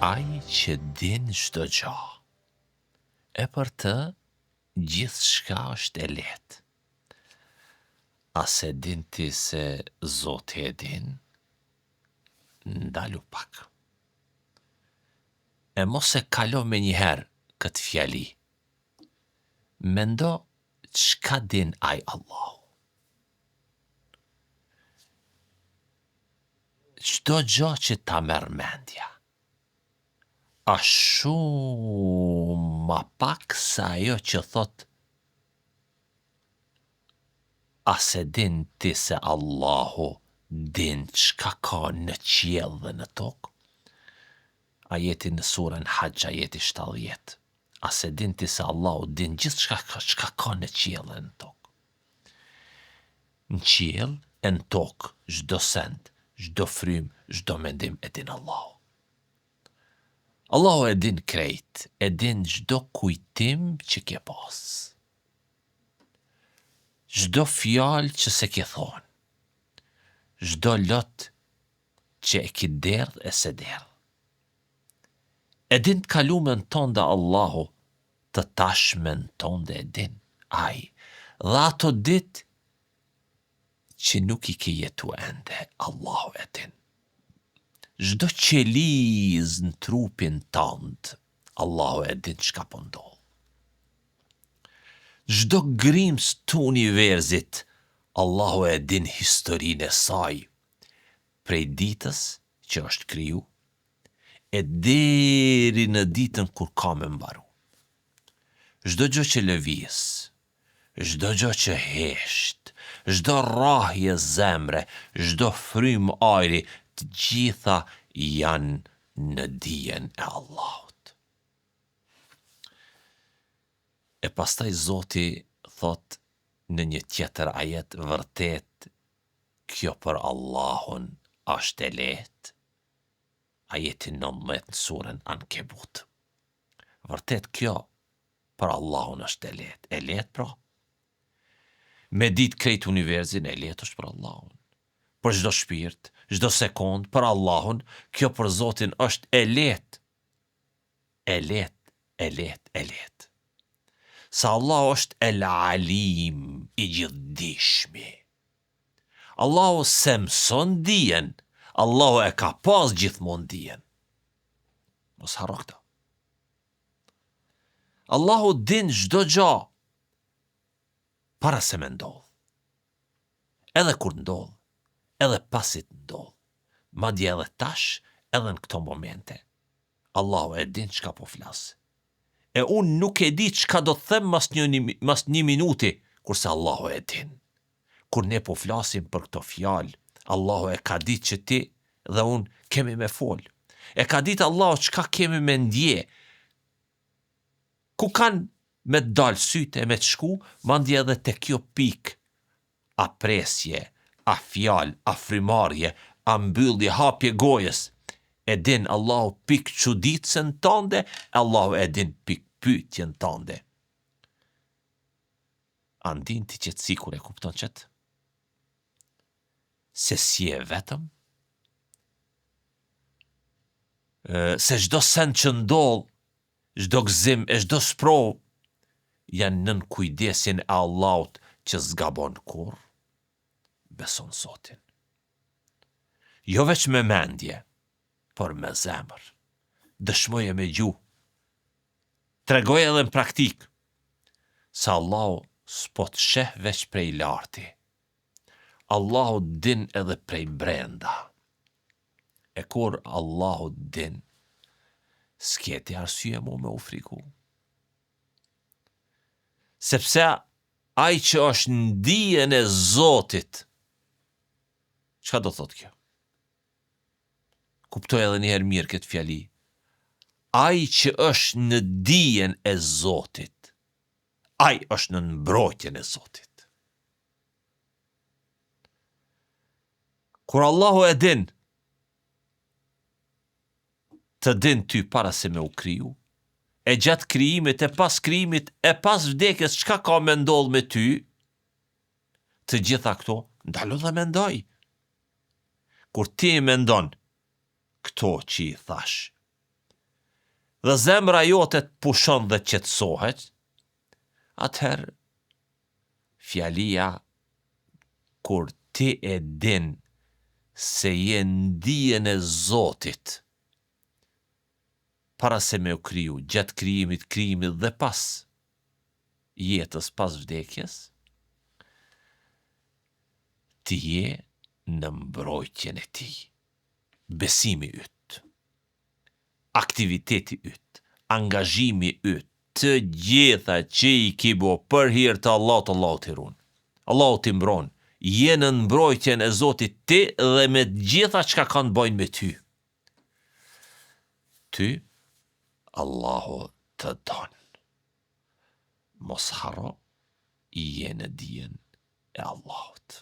ai që din çdo gjë. E për të, gjithçka është e lehtë. A se din ti se Zoti e din? Ndalu pak. E mos e kalo me njëherë këtë fjali. Mendo çka din ai Allahu. Çdo gjë që ta merr mendja, a shumë ma pak sa ajo që thot a se din ti se Allahu din çka ka në qiell dhe në tokë? Ajeti në surën Hajj, ajeti 70. A se din ti se Allahu din gjithçka çka ka në qiell dhe në tokë? Në qiell e në tokë, çdo send, çdo frym, çdo mendim e din Allahu. Allahu e din krejt, e din çdo kujtim që ke pas. Çdo fjalë që se ke thonë. Çdo lot që e ki derdh e se derdh. E din të kalumen tonë dhe Allahu, të tashmen tonë dhe e din. Ai, dhe ato dit që nuk i ke jetu ende, Allahu e din. Çdo qeliz në trupin tënd, Allahu e din çka po ndodh. Çdo grimës të universit, Allahu e din historinë e saj, prej ditës që është kriju, e deri në ditën kur ka me mbaru. Çdo gjë që lëviz, çdo gjë që hesht, çdo rrahje zemre, çdo frym ajri, të gjitha janë në dijen e Allahut. E pastaj Zoti thot në një tjetër ajet, vërtet, kjo për Allahun është e lehtë. Ajeti 19 në surën Ankebut. Vërtet kjo për Allahun është e lehtë. E lehtë pra? Me ditë krejt universin e lehtë është për Allahun. Për çdo shpirt, çdo sekond, për Allahun, kjo për Zotin është e lehtë. E lehtë, e lehtë, e lehtë. Sa Allah është el alim, i gjithdijshmi. Allahu se mëson dijen, Allahu e ka pas gjithmonë dijen. Mos harro këtë. Allahu din çdo gjë para se me ndodh. Edhe kur ndodh, edhe pasit ndodh, madje edhe tash, edhe në këto momente. Allahu e din çka po flas. E unë nuk e di çka do të them mas një minuti, kurse Allahu e din. Kur ne po flasim për këto fjalë, Allahu e ka ditë që ti dhe unë kemi me fol. E ka ditë Allahu çka kemi me ndje. Ku kanë me të dalë syte, me të shku, mandje edhe te kjo pik. A presje, a fjalë, a frymarrje, a mbyllje, hapje gojës. E din Allahu pik çuditsen tënde, Allahu e din pik pyetjen tënde. Andin ti qetësi kur e kupton qëtë? Se si e vetëm? Se çdo send që ndodh, çdo gëzim e çdo sprov, janë nën kujdesin e Allahut që zgabon kur? Beson Zotin. Jo veç me mendje, por me zemër. Dëshmoje me gjuhë. Tregoje edhe në praktik. Se Allahu s'po të sheh veç prej larti. Allahu din edhe prej brenda. E kur Allahu din, s'keti arsye mu me u friku. Sepse ai që është në dijen e Zotit, çka do thot kjo? Kuptoj edhe njëherë mirë këtë fjali. Ai që është në dijen e Zotit, ai është në mbrojtjen e Zotit. Kur Allahu e din, të din ty para se me u kriju, e gjatë krijimit, e pas krijimit, e pas vdekjes, çka ka me ndodh me ty, të gjitha këto, ndalo dhe mendoj. Kur ti mendon këto që i thash, dhe zemra jote të pushon dhe qetësohet, atëherë fjalia kur ti e din se je ndijen e Zotit, para se me u kriju, gjatë krijimit dhe pas jetës pas vdekjes, ti je në mbrojtjen e tij. Besimi yt, aktiviteti yt, angazhimi yt, të gjitha që i ki bo për hir të Allahut i ruan. Allahu t'i mbron, je në mbrojtjen e Zotit ti dhe me gjitha çka kanë bëjnë me ty. Ty, Allahu të don. Mos harro, je në dijen e Allahut.